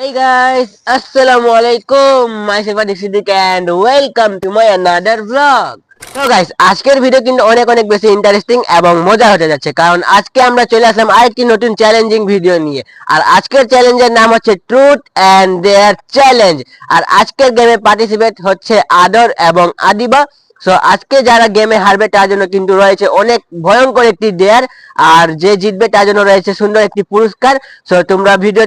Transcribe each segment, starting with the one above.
Hey guys, Assalamualaikum. Myself Adik Siddiq and welcome to my another vlog. তো guys আজকের video কিন্তু অনেক অনেক বেশি ইন্টারেস্টিং এবং মজা হতে যাচ্ছে, কারণ আজকে আমরা চলে আসলাম আরেকটি নতুন চ্যালেঞ্জিং ভিডিও নিয়ে। আর আজকের চ্যালেঞ্জের নাম হচ্ছে ট্রুথ অ্যান্ড ডেয়ার চ্যালেঞ্জ। আর আজকের গেমে পার্টিসিপেট হচ্ছে আদর এবং আদিবা। সো আজকে যারা গেমে হারবে তার জন্য কিন্তু রয়েছে অনেক ভয়ঙ্কর একটি ডেয়ার, আর যে জিতবে তার জন্য রয়েছে সুন্দর একটি পুরস্কার। সো তোমরা ভিডিও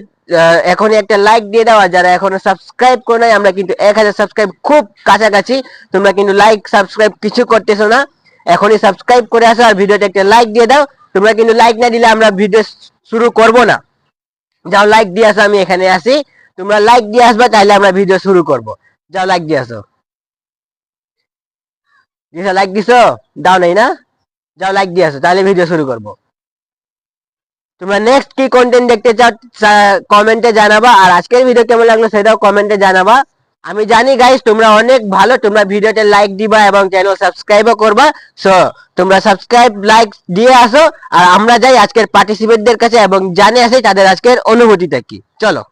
এখনই একটা লাইক দিয়ে দাও, আর যারা এখনো সাবস্ক্রাইব করে নাই, আমরা কিন্তু 1000 সাবস্ক্রাইব খুব কাছাকাছি। তোমরা কিন্তু লাইক সাবস্ক্রাইব কিছু করতেছো না, এখনই সাবস্ক্রাইব করে আসো আর ভিডিওতে একটা লাইক দিয়ে দাও। তোমরা কিন্তু লাইক না দিলে আমরা ভিডিও শুরু করব না। যাও লাইক দিয়ে আসো, আমি এখানে আসি, তোমরা লাইক দিয়ে আসবা, তাহলে আমরা ভিডিও শুরু করব। যাও লাইক দিয়ে আসো। লাইক দিছো? দাও নাই না? যাও লাইক দিয়ে আসো, তাহলে ভিডিও শুরু করব। তোমরা নেক্সট কি কন্টেন্ট দেখতে চাও কমেন্টে জানাবা, আর আজকের ভিডিও কেমন লাগলো সেটাও কমেন্টে জানাবা। আমি জানি গাইস তোমরা অনেক ভালো, তোমরা ভিডিওতে লাইক দিবা এবং চ্যানেল সাবস্ক্রাইবও করবা। সো তোমরা সাবস্ক্রাইব লাইক দিয়ে আসো, আর আমরা যাই আজকের পার্টিসিপেন্টদের কাছে এবং জানে আসি তাদের আজকের অনুভূতিটা কি। চলো।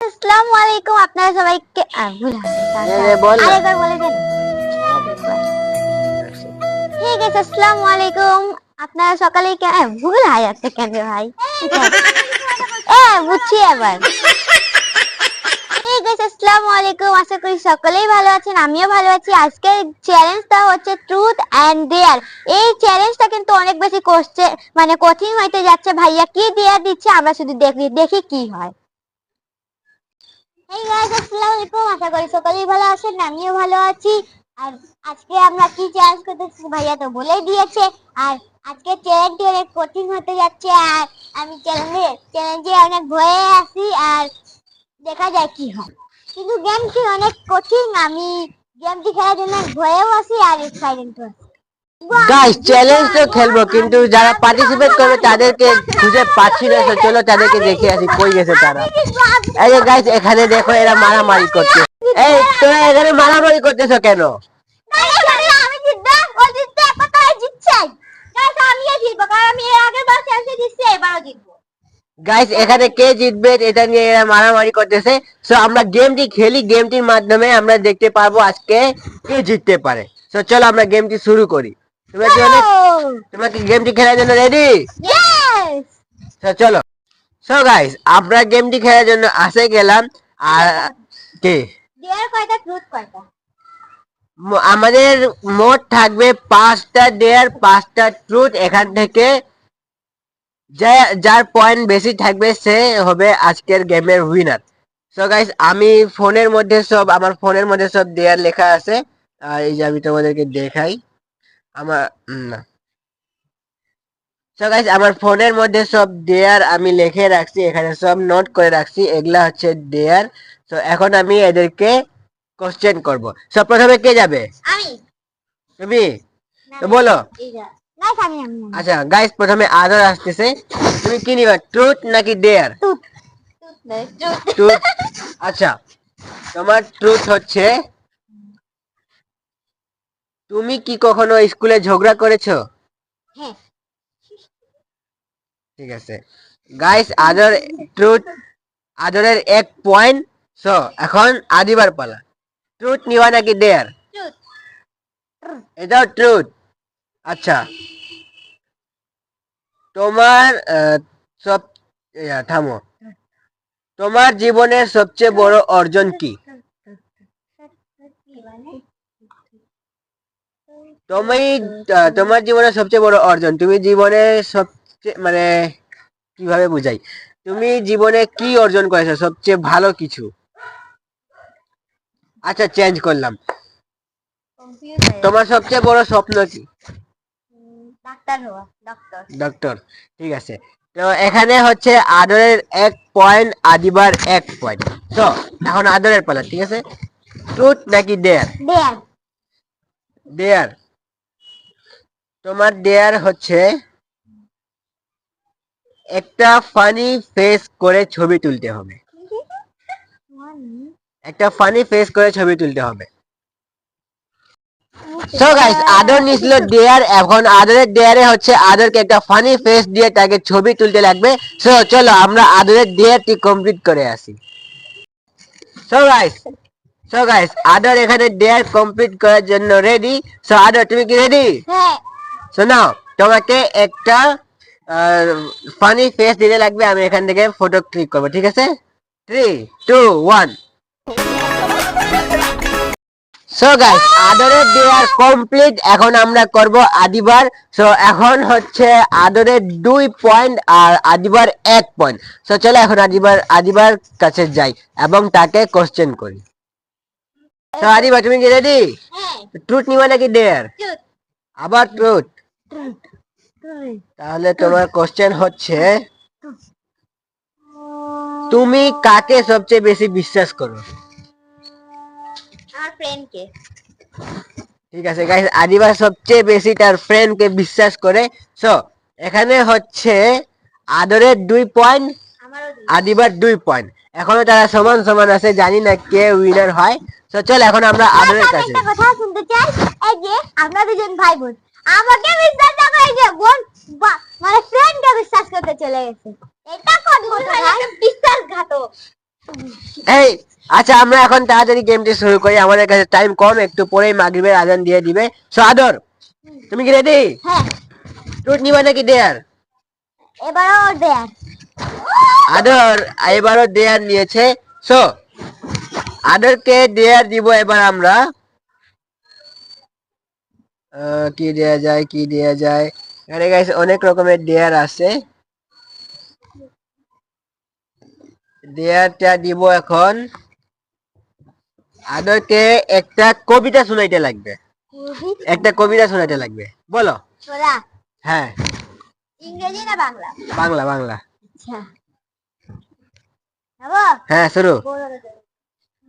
আসসালামু আলাইকুম, আপনারা সবাইকে বল। আরেকবার বলে দেন। ঠিক আছে, আসসালামু আলাইকুম। আপনারা সকালে ভুল হয়ে যাচ্ছে কেন ভাই? বুঝছি এবার। ঠিক আছে, আসসালামু আলাইকুম। আশা করি সকলেই ভালো আছেন, আমিও ভালো আছি। আজকের চ্যালেঞ্জটা হচ্ছে ট্রুথ এন্ড ডেয়ার। এই চ্যালেঞ্জটা কিন্তু অনেক বেশি কঠিন হইতে যাচ্ছে। ভাইয়া কি ডেয়ার দিচ্ছে আমরা শুধু দেখি কি হয়। হেই গাইস, আসসালামু আলাইকুম। আশা করি সকলেই ভালো আছেন, আমিও ভালো আছি। আর আজকে আমরা কি চ্যালেঞ্জ করতেছি ভাইয়া তো বলেই দিয়েছে। আর আজকে চ্যালেঞ্জটি অনেক কঠিন হতে যাচ্ছে, আর আমি চ্যালেঞ্জে অনেক ভয়ে আছি। আর দেখা যায় কি হয়। কিন্তু গেমটি অনেক কঠিন, আমি গেমটি খেলার জন্য ভয়েও আছি আর এক্সাইটেডও আছি। গাইস চ্যালেঞ্জ তো খেলবো, কিন্তু যারা পার্টিসিপেট করবে তাদেরকে খুঁজে পাচ্ছি না। তো চলো তাদেরকে দেখে আসি কই গেছে তারা। এই যে গাইস এখানে দেখো, এরা মারামারি করছে। এই তোরা এখানে মারামারি করতেছো কেন? আমি জিতবো, ও জিতবে, কোথায় জিতছে? গাইস আমিও জিতবো, কারণ আমি এর আগের বার চ্যালেঞ্জে জিতছি, এবারও জিতবো। গাইস এখানে কে জিতবে এটা নিয়ে এরা মারামারি করতেছে। সো আমরা গেমটি খেলি, গেমটির মাধ্যমে আমরা দেখতে পারবো আজকে কে জিততে পারে। সো চলো আমরা গেমটি শুরু করি। তোমরা কি গেমটি খেলার জন্য রেডি? ইয়েস। সো চলো। সো গাইস আমরা গেমটি খেলার জন্য আসে গেলাম। আর কে ডেয়ার কয়টা, ট্রুথ কয়টা? আমাদের মোট থাকবে 5টা ডেয়ার 5টা ট্রুথ। এখান থেকে যার পয়েন্ট বেশি থাকবে সে হবে আজকের গেমের উইনার। সো গাইস আমি আমার ফোনের মধ্যে সব ডেয়ার লেখা আছে। আর এই যে আমি তোমাদেরকে দেখাই আমার না। সো গাইস আমার ফোনের মধ্যে সব ডেয়ার আমি লিখে রাখছি, এখানে সব নোট করে রাখছি, এগুলা হচ্ছে ডেয়ার। তো এখন আমি এদেরকে কোশ্চেন করব। সো প্রথমে কে যাবে? আমি। তুমি? তো বলো। গাইস আমি। আচ্ছা গাইস প্রথমে আদর আসতেছে। তুমি কি নিবা, ট্রুথ নাকি ডেয়ার? ট্রুথ। আচ্ছা তোমার ট্রুথ হচ্ছে, তুমি কি কখনো স্কুলে ঝগড়া করেছো? হ্যাঁ। ঠিক আছে গাইস, আদরের 1 পয়েন্ট। সো এখন আদিবার পালা। ট্রুথ নিবা নাকি ডেয়ার? এটাও ট্রুথ। আচ্ছা তোমার সব থামো, তোমার জীবনের সবচেয়ে বড় অর্জন কি? তোমার জীবনের সবচেয়ে বড় অর্জন, তুমি জীবনে সবচেয়ে কিভাবে বুঝাই, তুমি জীবনে কি অর্জন করেছো সবচেয়ে ভালো কিছু? আচ্ছা চেঞ্জ করলাম, তোমার সবচেয়ে বড় স্বপ্ন কি? ডাক্তার হওয়া। ডক্টর। ঠিক আছে, তো এখানে হচ্ছে আদরের 1 পয়েন্ট, আদিবার 1 পয়েন্ট। তো এখন আদরের পালা, ঠিক আছে? ট্রুথ নাকি ডেয়ার? ডেয়ার। তোমার ডেয়ার হচ্ছে একটা ফানি ফেস করে ছবি তুলতে হবে। একটা ফানি ফেস করে ছবি তুলতে হবে। সো গাইস আদর নিছিল ডেয়ার, এখন আদরের ডেয়ারে হচ্ছে আদরকে একটা ফানি ফেস দিয়ে তাকে ছবি তুলতে লাগবে। সো চলো আমরা আদরের ডেয়ারটি কমপ্লিট করে আসি। সো গাইস আদর এখানে ডেয়ার কমপ্লিট করার জন্য রেডি। সো আদর তুমি কি রেডি? হ্যাঁ। শোনাও, তোমাকে একটা ফানি ফেস দিতে লাগবে, আমি এখান থেকে ফটো ক্লিক করবো, ঠিক আছে? 3 2 1। সো গাইস আদরের ডেয়ার কমপ্লিট, এখন আমরা করব আদিবার। সো এখন হচ্ছে আদরের 2 পয়েন্ট আর আদিবার 1 পয়েন্ট। সো চলো এখন আদিবার কাছে যাই এবং তাকে কোশ্চেন করি। তো আদিবা তুমি কি রেডি? হ্যাঁ। ট্রুথ নিবা নাকি ডেয়ার? আবার ট্রুথ? তাহলে তোমার কোশ্চেন হচ্ছে, তুমি কাকে সবচেয়ে বেশি বিশ্বাস করো? আমার ফ্রেন্ডকে। ঠিক আছে গাইস, আদিবা সবচেয়ে বেশি তার ফ্রেন্ডকে বিশ্বাস করে। সো এখানে হচ্ছে আদরের 2 পয়েন্ট, আমারও আদিবার 2 পয়েন্ট। এখনো তারা সমান সমান আছে, জানি না কে উইনার হয়। সো চল এখন আমরা আদরের কাছে। একটা কথা শুনতে চাই, এই যে আমরা দুজন ভাই বোন, আমাকে বিশ্বাস না করে যে বোন মানে ফ্রেন্ডকে বিশ্বাস করতে চলে গেছে, এটা কোন কথা ভাই? বিশ্বাসঘাতক। এই আচ্ছা, আমরা এখন তাড়াতাড়ি গেমটি শুরু করি, আমাদের কাছে টাইম কম, একটু পরেই মাগরিবের আজান দিয়ে দিবে। সো আদর তুমি কি রেডি? হ্যাঁ। ট্রুথ নিবা নাকি ডেয়ার? এবারও দেয়ার। আদর এবারও ডেয়ার নিয়েছে। সো আদরকে ডেয়ার দিব এবার আমরা। কি দেয়া যায়, কি দেয়া যায়? এখানে গাইস অনেক রকমের ডেয়ার আছে। ডেয়ারটা দিব এখন আদরকে একটা কবিতা শোনাইতে লাগবে, একটা কবিতা শোনাইতে লাগবে, বলো। বলা হ্যাঁ, ইংরেজি না বাংলা? বাংলা বাংলা। আচ্ছা হবো। হ্যাঁ শুরু।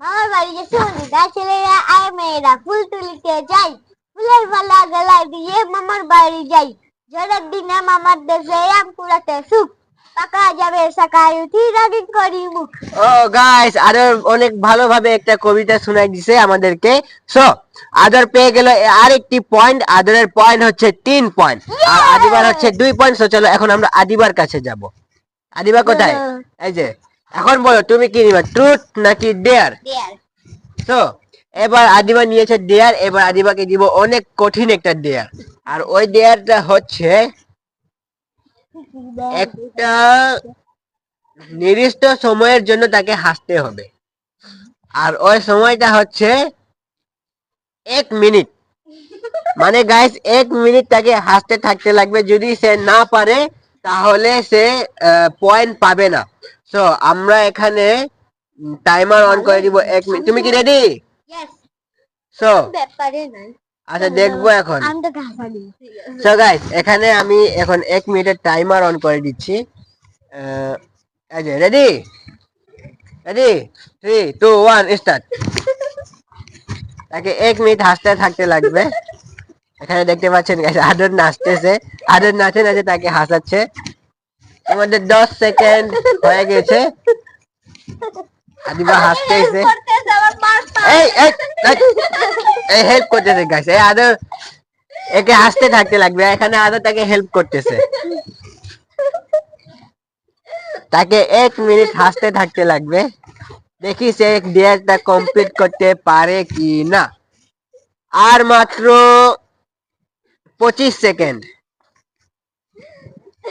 মামার বাড়ি যে সুন্দরীরা ছেলেরা আর মেয়েরা ফুল তুলিতে যাই, ফুলের মালা গলায় দিয়ে মামার বাড়ি যাই, ঝড়ের দিনে মামার দেশে আম কুড়াতে সুখ, পাকা যাবে সকায় উঠি রাগিং করি মুখ। ও গাইস, আদর অনেক ভালোভাবে একটা কবিতা শোনাই দিছে আমাদেরকে। সো আদর পেয়ে গেল আরেকটি পয়েন্ট, আদরের পয়েন্ট হচ্ছে 3 পয়েন্ট আর আদিবার হচ্ছে 2 পয়েন্ট। সো চলো এখন আমরা আদিবার কাছে যাব। আদিবা কোথায়? এই যে, এখন বলো তুমি কি নিবা, ট্রুথ নাকি ডেয়ার? দেয়ার। তো এবার আদিবা নিয়েছে ডেয়ার, এবার আদিবাকে দিব অনেক কঠিন একটা ডেয়ার। আর ওই ডেয়ারটা হচ্ছে একটা নির্দিষ্ট সময়ের জন্য তাকে হাসতে হবে, আর ওই সময়টা হচ্ছে 1 মিনিট। মানে গাইস 1 মিনিট তাকে হাসতে থাকতে লাগবে, যদি সে না পারে তাহলে সে পয়েন্ট পাবে না। সো আমরা এখানে টাইমার অন করে দিব 1 মিনিট। তুমি কি রেডি? ইয়েস। সো ব্যাপারে নাই। আচ্ছা দেখবো এখন। আমি তো ঘাসালি। সো গাইস এখানে আমি এখন 1 মিনিটের টাইমার অন করে দিচ্ছি। এই যে রেডি, রেডি 3 2 1 স্টার্ট। তাকে 1 মিনিট হাসতে থাকতে লাগবে। এখানে দেখতে পাচ্ছেন গাইস, আদর নাচতেছে, আদর নাচে নাচে তাকে হাসাচ্ছে। আমাদের 10 সেকেন্ড হয়ে গেছে, আদিবা হাসতেছে। এই এই এই হেল্প করতেছে গাইস, এই আদর একে হাসতে থাকতে লাগবে, এখানে আদর তাকে হেল্প করতেছে। তাকে 1 মিনিট হাসতে থাকতে লাগবে, দেখি সে ডেয়ারটা কমপ্লিট করতে পারে কি না। আর মাত্র 25 সেকেন্ড,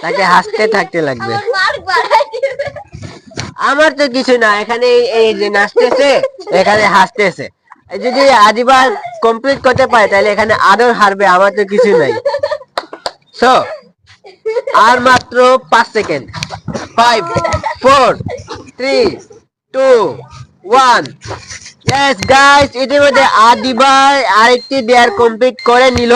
তাকে হাসতে থাকতে লাগবে। আমার তো কিছু না, এখানে এই যে নাচতেছে, এখানে হাসতেছে। যদি আদিবা কমপ্লিট করতে পারে তাহলে এখানে আদর হারবে, আমার তো কিছু নাই। সো আর মাত্র 5 সেকেন্ড, 5 4 3 2 1। ইয়েস গাইস, ইতিমধ্যে আদিবা আরেকটি ডেয়ার কমপ্লিট করে নিল।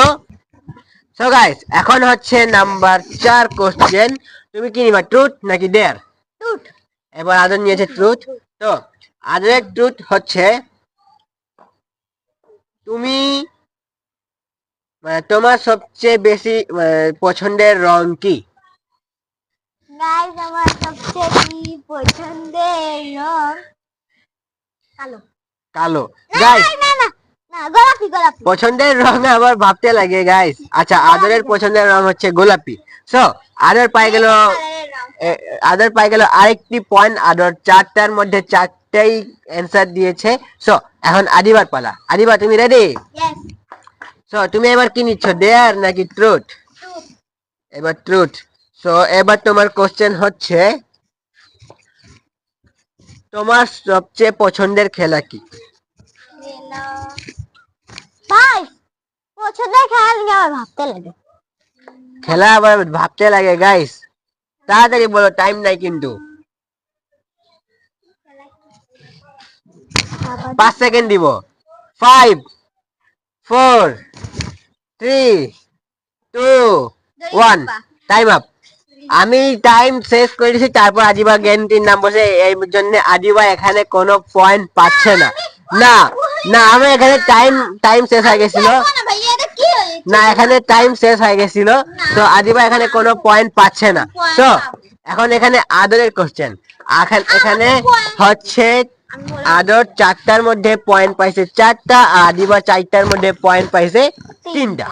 সো গাইস এখন হচ্ছে নাম্বার 4 কোশ্চেন, তুমি কি নিবা, ট্রুথ নাকি ডেয়ার? টুট। এবার আদর নিয়েছে ট্রুথ। তো আদরের ট্রুথ হচ্ছে, তুমি তোমার সবচেয়ে বেশি পছন্দের রং কি? গাইস আমার সবচেয়ে পছন্দের রং কালো। কালো? না গাইস না না না, গোলাপি গোলাপি। পছন্দের রং আবার ভাবতে লাগে গাইস। আচ্ছা আদরের পছন্দের রং হচ্ছে গোলাপি। সো আদর পাই গেল, আদর পাই গেল আরেকটি পয়েন্ট। আদর 4টার মধ্যে একটাই অ্যান্সার দিয়েছে। সো এখন আদিবার পালা। আদিবা তুমি রেডি? ইয়েস। সো তুমি এবার কি নিচ্ছ, ডেয়ার নাকি ট্রুথ? এবার ট্রুথ। সো এবার তোমার কোশ্চেন হচ্ছে, তোমার সবচেয়ে পছন্দের খেলা কি? ভাই পছন্দের খেলা নিয়ে আমার ভাবতে লাগে। খেলা আবার ভাবতে লাগে গাইস, তাড়াতাড়ি বলো, টাইম নাই কিন্তু। 5 সেকেন্ড দিব। 5 4 3 2 1 টাইম আপ। আমি টাইম শেষ করে দিয়েছি, তারপর আজিবা গ্যারেন্টির নাম বসে, এই জন্য আজিবা এখানে কোনো পয়েন্ট পাচ্ছে না। না না, আমি এখানে টাইম টাইম শেষ হয়ে গেছিল না, এখানে টাইম শেষ হয়ে গেছিল, তো আজিবা এখানে কোনো পয়েন্ট পাচ্ছে না। তো এখন এখানে আদরের কোশ্চেন। এখানে হচ্ছে আদর 4টার মধ্যে পয়েন্ট পাইছে 4টা, আর আদিবা 4টার মধ্যে পয়েন্ট পাইছে 3টা।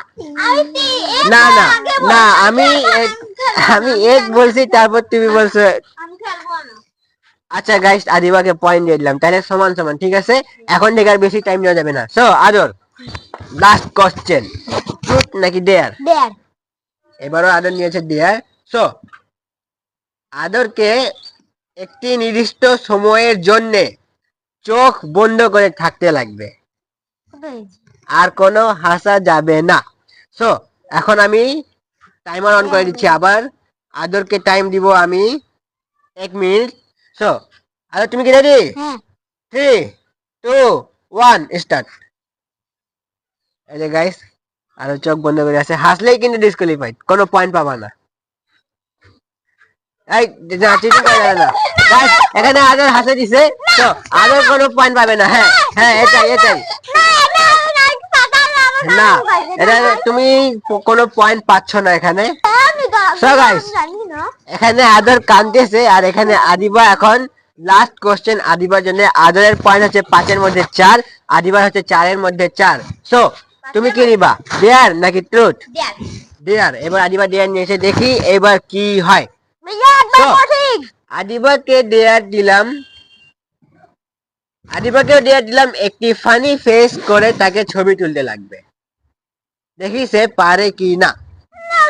না না না, আমি এক বলছি, তারপর তুমি বলছো। আচ্ছা গাইস, আদিবাকে পয়েন্ট দিয়ে দিলাম, তাহলে সমান সমান, ঠিক আছে। এখন থেকে আর বেশি টাইম নেওয়া যাবে না। সো আদর, লাস্ট কোশ্চেন, ট্রুথ নাকি ডেয়ার? ডেয়ার। এবারও আদর নিয়েছে ডেয়ার। সো আদরকে একটি নির্দিষ্ট সময়ের জন্য চোখ বন্ধ করে থাকতে লাগবে, আর কোনো হাসা যাবে না। সো এখন আমি টাইমার অন করে দিচ্ছি আবার। আদরকে টাইম দিব আমি 1 মিনিট। সো আদর, তুমি কি রেডি? হ্যাঁ। 3 2 1 স্টার্ট। এই যে গাইস, আরো চোখ বন্ধ করে আছে, হাসলেই কিন্তু ডিসকোয়ালিফাইড, কোনো পয়েন্ট পাবা না। এই না, চিটিং করা যাবে না গাইস, এখানে আদর হাসে দিছে, তো আদর কোনো পয়েন্ট পাবে না। হ্যাঁ হ্যাঁ, এটাই না, এটা তুমি কোনো পয়েন্ট পাচ্ছ না এখানে। So guys, এখানে আদর কাঁদতেছে, আর এখানে আদিবা এখন লাস্ট কোশ্চেন আদিবার জন্য। আদরের পয়েন্ট হচ্ছে 5-এর মধ্যে 4, আদিবার হচ্ছে 4-এর মধ্যে 4। সো তুমি কি নিবা, ডেয়ার নাকি ট্রুথ? ডেয়ার। এবার আদিবা ডেয়ার নিয়েছে, দেখি এবার কি হয়। আদিবাকে ডেয়ার দিলাম, একটি ফানি ফেস করে তাকে ছবি তুলতে লাগবে, দেখি সে পারে কি না।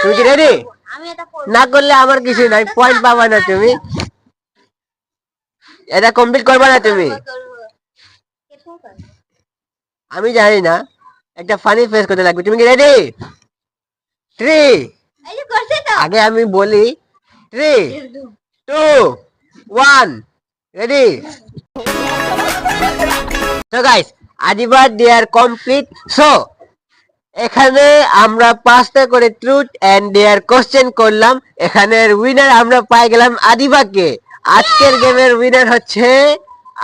তুমি কি রেডি? না করলে আমার কিছু নাই, পয়েন্ট পাবা না তুমি, এটা কমপ্লিট করবা না তুমি। আমি জানি না, একটা ফানি ফেস করতে লাগবে। তুমি কি রেডি? 3, আগে আমি বলি, 3 2 1 ready. So guys, Adiba dare complete. So এখানে আমরা 5টা করে ট্রুথ এন্ড ডেয়ার কোশ্চেন করলাম, এখানের উইনার আমরা পাই গেলাম আদিবাকে। আজকের গেমের উইনার হচ্ছে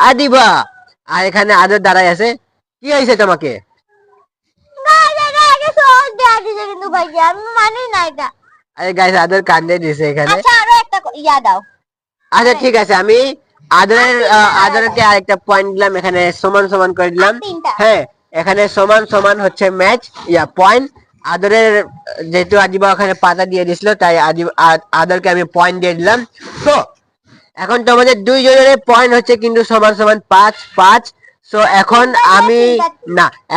আদিবা। আর এখানে আদর দাঁড়ায় আছে। কি হয়েছে তোমাকে? আরে গাইস, আদর কান্দে দিছে এখানে। আচ্ছা ঠিক আছে, আমি আদরকে আরেকটা পয়েন্ট দিলাম, এখানে সমান সমান করে দিলাম। হ্যাঁ, এখানে সমান সমান হচ্ছে ম্যাচ পয়েন্ট। আদরের যেহেতু আদিবা ওখানে পাতা দিয়ে দিছিল, তাই আদরকে আমি পয়েন্ট দিয়ে দিলাম। তো এখন তোমাদের দুইজনের পয়েন্ট হচ্ছে কিন্তু সমান সমান 5-5। সো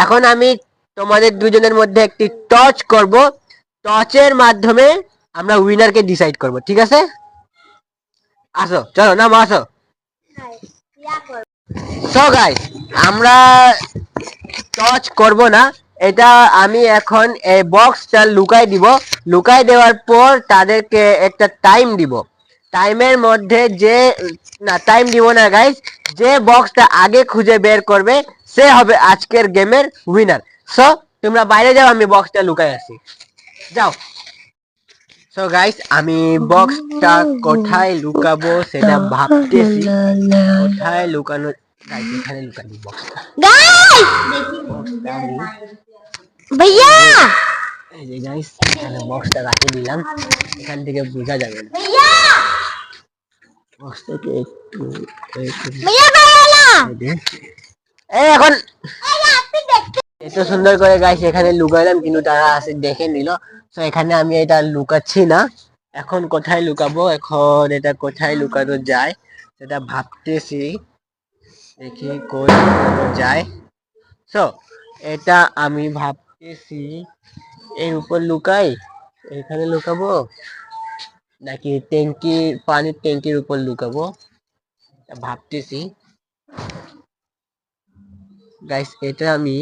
এখন আমি তোমাদের দুজনের মধ্যে একটি টচ করব, টচের মাধ্যমে আমরা উইনারকে ডিসাইড করব, ঠিক আছে? আসো, চলো নামো, আসো। সো গাইস, আমরা টচ করব না, এটা আমি এখন এই বক্সটা লুকাই দিব। লুকাই দেওয়ার পর তাদেরকে একটা টাইম দিব, টাইমের মধ্যে টাইম দিব না গাইস, যে বক্সটা আগে খুঁজে বের করবে সে হবে আজকের গেমের উইনার। সো তোমরা বাইরে যাও, আমি বক্সটা লুকাই আসি, যাও। সো গাইস, আমি বক্সটা কোথায় লুকাবো সেটা ভাবতেছি, কোথায় লুকানো। গাইস, এখানে লুকাবো বক্সটা। भैया এই যে গাইস, এখানে বক্সটা রাখি দিলাম, এখান থেকে বোঝা যাবে না। বক্সটাকে একটু এখন এত সুন্দর করে গাইস এখানে লুকাইলাম, কিন্তু তারা আসে দেখে নিল। তো এখানে আমি এটা লুকাচ্ছি না। এখন কোথায় লুকাবো, এখন এটা কোথায় লুকানো যায় সেটা ভাবতেছি। দেখি কই যায়। সো এটা আমি ভাবতেছি এর উপর লুকাই, এখানে লুকাবো নাকি ট্যাঙ্কির পানির ট্যাঙ্কির উপর লুকাবো ভাবতেছি। গাইস এটা আমি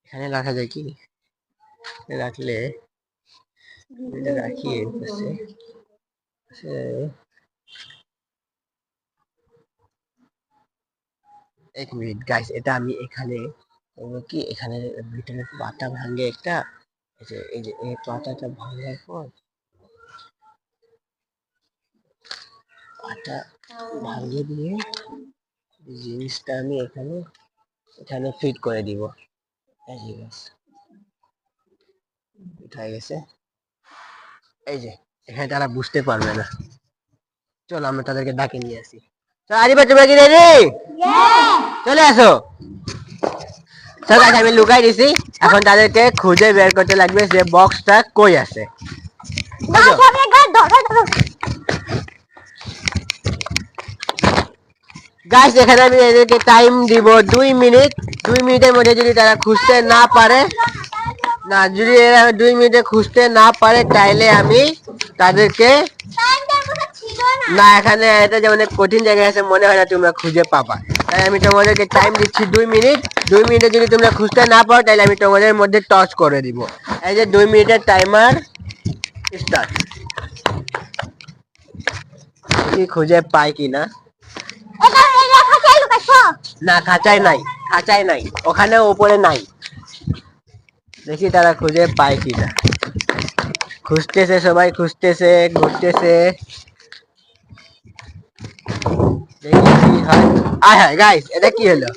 এখানে রাখা যায় কি, রাখলে এটা রাখি এর পাশে। এক মিনিট গাইস, এটা আমি এখানে করবো কি, এখানে ভিতরে পাতা ভাঙে একটা, এই যে এই পাতাটা ভাঙার পর পাতা ভাঙিয়ে দিয়ে জিনিসটা আমি এখানে এখানে ফিট করে দিব। এই যে গাইস উঠে গেছে, এই যে এখানে তারা বুঝতে পারবে না। চলো আমরা তাদেরকে ডাকে নিয়ে আসি। তো আরিবা তোমরা কি রেডি? চলে আসো। তো গাইস আমি লুকাই দিছি, এখন তাদেরকে খুঁজে বের করতে লাগবে যে বক্সটা কই আছে। গাইস এখানে আমি এদেরকে টাইম দিব 2 মিনিট। 2 মিনিটের মধ্যে যদি তারা খুঁজতে না পারে, না যদি এরা 2 মিনিটে খুঁজতে না পারে তাইলে আমি তাদেরকে, না এখানে এটা যে অনেক কঠিন জায়গায় আছে মনে হয় না তোমরা খুঁজে পাবা, তাই আমি তোমাদেরকে টাইম দিচ্ছি 2 মিনিট। 2 মিনিটে যদি তোমরা খুঁজতে না পারো তাহলে আমি তোমাদের মধ্যে টচ করে দিব। এই যে 2 মিনিটের টাইমার স্টার্ট। কি খুঁজে পাই কিনা, না খাঁচায় নাই, খাঁচায় নাই, ওখানে উপরে নাই। দেখি তারা খুঁজে পায় কিনা। খুঁজতেছে, সবাই খুঁজতেছে, ঘুরতেছে, দেখি কি হয়। আয় হায় গাইস এটা কি হলো,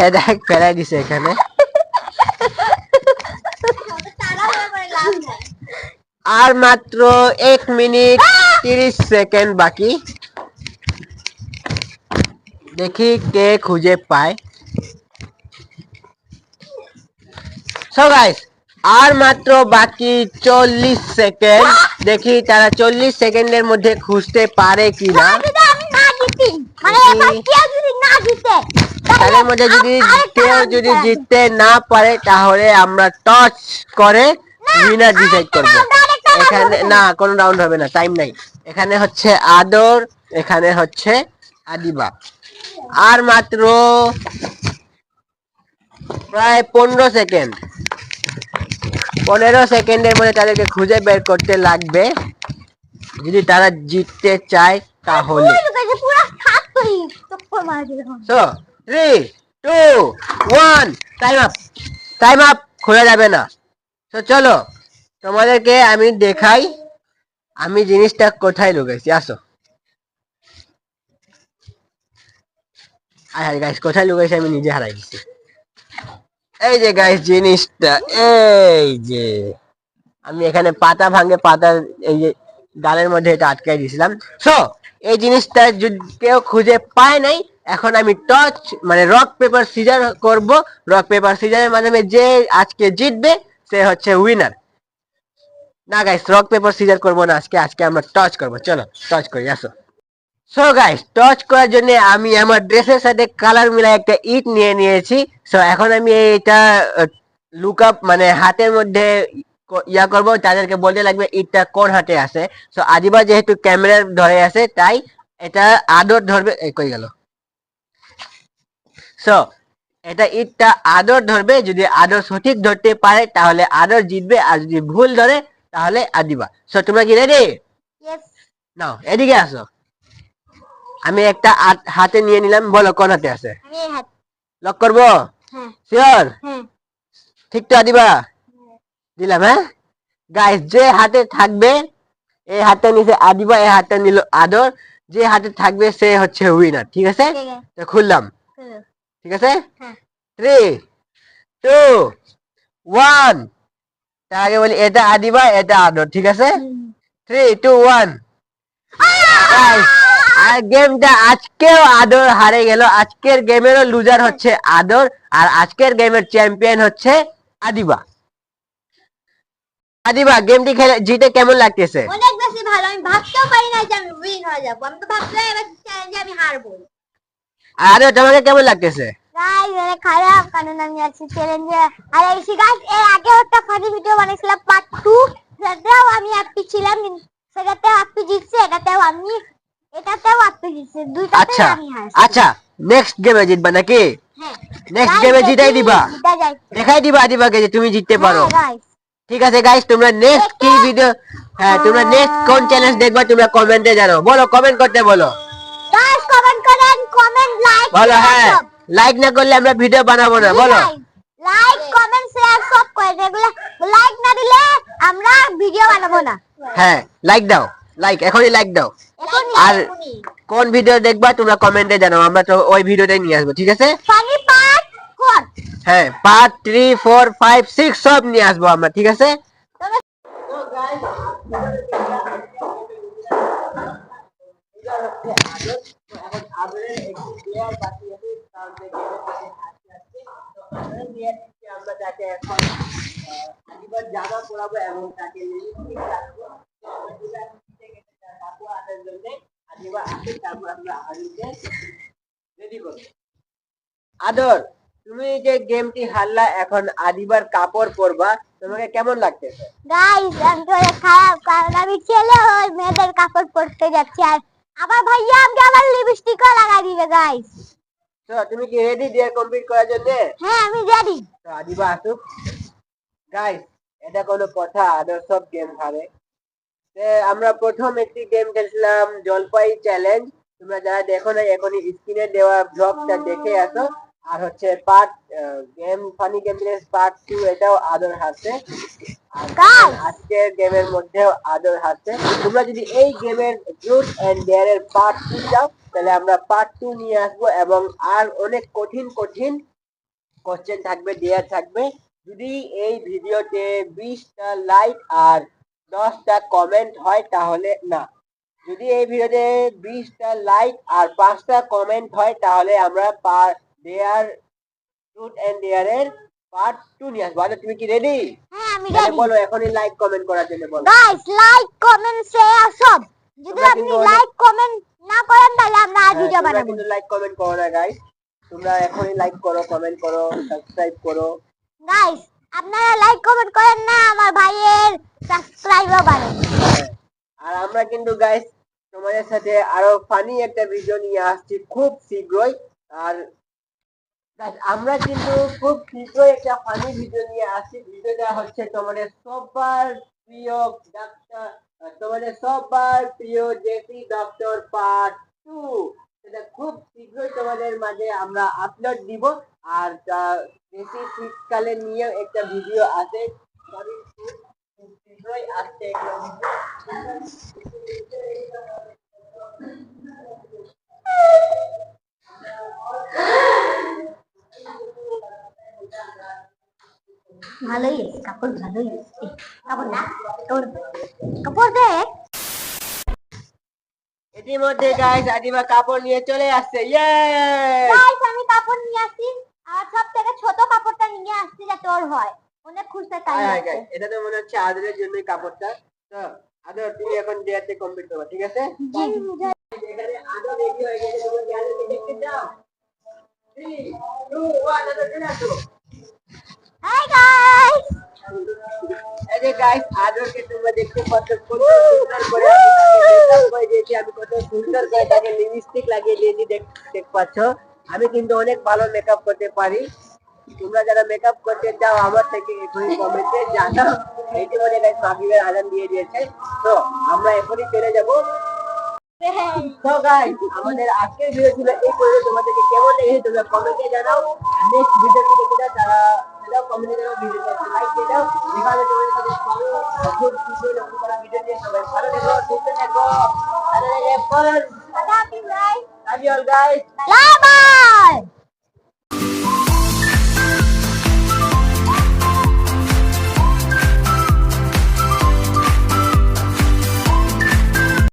এটা ফেলাই দিছে এখানে। আর মাত্র 1 মিনিট 30 সেকেন্ড বাকি, দেখি কে খুঁজে পায়। সো গাইস আর মাত্র বাকি 40 সেকেন্ড, দেখি তারা 40 সেকেন্ডের মধ্যে খুঁজতে পারে কিনা। তাদের মধ্যে যদি কেউ যদি জিততে না পারে তাহলে আমরা টচ করে উইনার ডিসাইড করব। এখানে না কোনো রাউন্ড হবে না, টাইম নাই। এখানে হচ্ছে আদর, এখানে হচ্ছে আদিবা। আর মাত্র প্রায় 15 সেকেন্ড, 15 সেকেন্ডের মধ্যে তাদেরকে খুঁজে বের করতে লাগবে যদি তারা জিততে চায় তাহলে। So 3 2 1 time up, time up, খোলা যাবে না। তো চলো তোমাদেরকে আমি দেখাই আমি জিনিসটা কোথায় লুকাইছি। আসো, আরে গাইস কোথায় লুকাইছি আমি নিজে হারাই গেছি। এই যে গাইস জিনিসটা, এই যে আমি এখানে পাতা ভাঙে পাতা এই যে ডালের মধ্যে এটা আটকাই দিয়েছিলাম। সো এই জিনিসটা যদি কেউ খুঁজে পায় নাই, এখন আমি টচ মানে রক পেপার সিজার করব। রক পেপার সিজারের মাধ্যমে যে আজকে জিতবে সে হচ্ছে উইনার। না গাইস রক পেপার সিজার করবো না আজকে, আজকে আমরা টচ করবো। চলো টচ করি, আসো। সো গাইস টচ করার জন্য আমি আমার ড্রেসের সাথে কালার মিলাই একটা ইট নিয়ে নিয়েছি। সো এখন আমি এটা লুক আপ মানে হাতের মধ্যে ইয়া করব, তাদেরকে বলতে লাগবে ইটটা কোন হাতে আছে। সো আদিবা যেহেতু ক্যামেরা ধরে আছে তাই এটা আদর ধরবে, কই গেল। সো এটা ইটটা আদর ধরবে, যদি আদর সঠিক ধরতে পারে তাহলে আদর জিতবে, আর যদি ভুল ধরে তাহলে আদিবা। সো তোমরা কি রেডি? নাও এদিকে আসো। আমি একটা হাতে নিয়ে নিলাম, বলো কোন হাতে আছে। লক করবো? শিওর? ঠিক তো আদিবা? দিলাম, হ্যাঁ গাইস যে হাতে থাকবে এই হাতটা নিচে আদিবা, এই হাতটা নিল আদর, যে হাতে থাকবে সে হচ্ছে উইনার। ঠিক আছে, তো খুললাম। ঠিক আছে, 3 2 1। তার আগে বলি এটা আদিবা এটা আদর। ঠিক আছে, 3 2 1। আর গেমটা আজকেও আদর হারে গেল। আজকের গেমেরও লুজার হচ্ছে আদর, আর আজকের গেমের চ্যাম্পিয়ন হচ্ছে আদিবা। আদিবা গেমটি খেলে জিতে কেমন লাগতেছে? অনেক বেশি ভালো। আমি ভাবতেও পারি না যে আমি উইন হয়ে যাবো। আমি তো ভাবছিলাম এবার চ্যালেঞ্জে আমি হারবো। আরে তোমাকে কেমন লাগতেছে? গাইস এটা খারাপ কারণ আমি আছি চ্যালেঞ্জে আর এই গাইস এর আগে একটা ফানি ভিডিও বানাইছিলাম পার্ট 2 সেটাও আমি হ্যাপি ছিলাম সেটাতেও হ্যাপি জিতছে এটাতেও হ্যাপি জিতছে দুইটাতে আচ্ছা আমি হারছি আচ্ছা, নেক্সট গেমে জিতবা নাকি? হ্যাঁ নেক্সট গেমে জিতাই দিবা, জিতা যায় দেখাই দিবা আদিবাকে যে তুমি জিততে পারো। হ্যাঁ গাইস ঠিক আছে গাইস, তোমরা নেক্সট কি ভিডিও, হ্যাঁ তোমরা নেক্সট কোন চ্যালেঞ্জ দেখবা তোমরা কমেন্টে জানাও, বলো কমেন্ট করতে বলো। গাইস কমেন্ট করেন, কমেন্ট লাইক বলো হ্যাঁ, লাইক না করলে আমরা ভিডিও বানাবো না, বলো। লাইক কমেন্ট শেয়ার সব করে যেগুলো লাইক না দিলে আমরা ভিডিও বানাবো না। হ্যাঁ লাইক দাও, লাইক এখনই লাইক দাও। আর কোন ভিডিও দেখবা তোমরা কমেন্টে জানাও, আমরা তো ওই ভিডিওটাই নিয়ে আসবো, ঠিক আছে? ফানি পার্ট 4 হ্যাঁ পার্ট 3 4 5 6 সব নিয়ে আসবো আমরা, ঠিক আছে? জামা পরাবো এবং তাকে আদর, তুমি যে গেমটি হারলা, এখন আদিবার কাপড় পরবা, তোমাকে কেমন লাগতেছে? গাইস আমি তো খারাপ কারণ আমি ছেলে হই মেয়েদের কাপড় পরতে যাচ্ছি আর আমার ভাইয়া আমাকে আবার লিপস্টিকও লাগাই দিবে গাইস। তো তুমি কি রেডি ডিয়ার কমপ্লিট করার জন্য? হ্যাঁ আমি রেডি। তো আদিবা আসুক। গাইস এটা কোনো কথা? আদর সব গেম হারে। আমরা প্রথম একটি গেম খেলছিলাম জলপাই চ্যালেঞ্জ, তোমরা যারা দেখো না এখনই স্ক্রিনে দেওয়া ব্লগটা দেখে আসো। আর হচ্ছে part game funny game part 2 এটাও আদর হারছে, আর আজকের গেমের মধ্যেও আদর হারছে। তোমরা যদি এই গেমের ট্রুথ এন্ড ডেয়ার এর পার্ট 2 চাও তাহলে আমরা পার্ট 2 নিয়ে আসবো এবং আর অনেক কঠিন কঠিন কোশ্চেন থাকবে, ডেয়ার থাকবে। যদি এই ভিডিওতে 20টা লাইক আর 10টা কমেন্ট হয় তাহলে না, যদি এই ভিডিওতে 20টা লাইক আর 5টা কমেন্ট হয় তাহলে আমরা ডেয়ার ট্রুথ এন্ড ডেয়ার এর পার্ট 2 নিয়ে আসবো। আরে তুমি কি রেডি? হ্যাঁ আমি রেডি। বলো এখনই লাইক কমেন্ট করার জন্য বলো। গাইস লাইক কমেন্ট শেয়ার সব, যদি আপনি লাইক কমেন্ট না করেন তাহলে আমরা আর ভিডিও বানাবো না। কিন্তু লাইক কমেন্ট করো না গাইস, তোমরা এখনই লাইক করো, কমেন্ট করো, সাবস্ক্রাইব করো। গাইস আপনারা লাইক কমেন্ট করেন না আমার ভাইয়ের সাবস্ক্রাইবও বাড়ে। আর আমরা কিন্তু গাইস তোমাদের সাথে আরো ফানি একটা ভিডিও নিয়ে আসছি খুব শীঘ্রই। আর আমরা কিন্তু খুব শীঘ্রই একটা ফানি ভিডিও নিয়ে আসছি। ভিডিওটা হচ্ছে তোমাদের সবার প্রিয় ডাক্তার, তোমাদের সবার প্রিয় জেসি ডক্টর পার্ট 2, সেটা খুব শীঘ্রই তোমাদের মাঝে আমরা আপলোড দিব। আর জেসি শীতকালে নিয়ে একটা ভিডিও আছে, খুব শীঘ্রই আসছে একটা ভিডিও। ভালোই আছে কাপড়, ভালোই আছে কাপড় না কাপড় দেখ। ইতিমধ্যে গাইস আদিবা কাপড় নিয়ে চলে আসছে। ইয়ে গাইস আমি কাপড় নিয়ে আসছি আর সব থেকে ছোট কাপড়টা নিয়ে আসছি যাতে ওর হয়, অনেক খুশি তাই। গাইস এটা তো মনে হচ্ছে আদরের জন্যই কাপড়টা। তো আদর তুমি এখন ডেয়ারটা কমপ্লিট করবে, ঠিক আছে? জি এখানে আদর রেডি হয়ে গেছে, তোমরা ডেয়ারটা দেখতে চাও? 3 2 1 আদর চলে আসো। হাই গাইস এই যে গাইস আদরকে তোমরা দেখতে পাচ্ছ কত সুন্দর করে মেকআপ করে দিয়েছি আমি, কত সুন্দর করে তাকে লিপস্টিক লাগিয়ে দিয়েছি, দেখতে পাচ্ছ। আমি কিন্তু অনেক ভালো মেকআপ করতে পারি। তোমরা যারা মেকআপ করতে চাও আমার থেকে এখনই কমেন্টে জানাও। ইতিমধ্যে গাইস মাগরিবের আজান দিয়ে দিয়েছে, তো আমরা এখনই চলে যাব। তো গাইস আমাদের আজকের ভিডিও ছিল এই পর্যন্ত। তোমাদেরকে কেমন লেগেছে তোমরা কমেন্টে জানাও। নেক্সট ভিডিওটি দেখতে দাও, তারা সেটাও কমেন্টে জানাও, ভিডিওতে একটা লাইক দিয়ে দাও। দেখা হবে তোমাদের সাথে খুব শীঘ্রই নতুন কোনো ভিডিও নিয়ে। সবাই ভালো থেকো, সুস্থ থেকো। Love you all guys. Bye bye.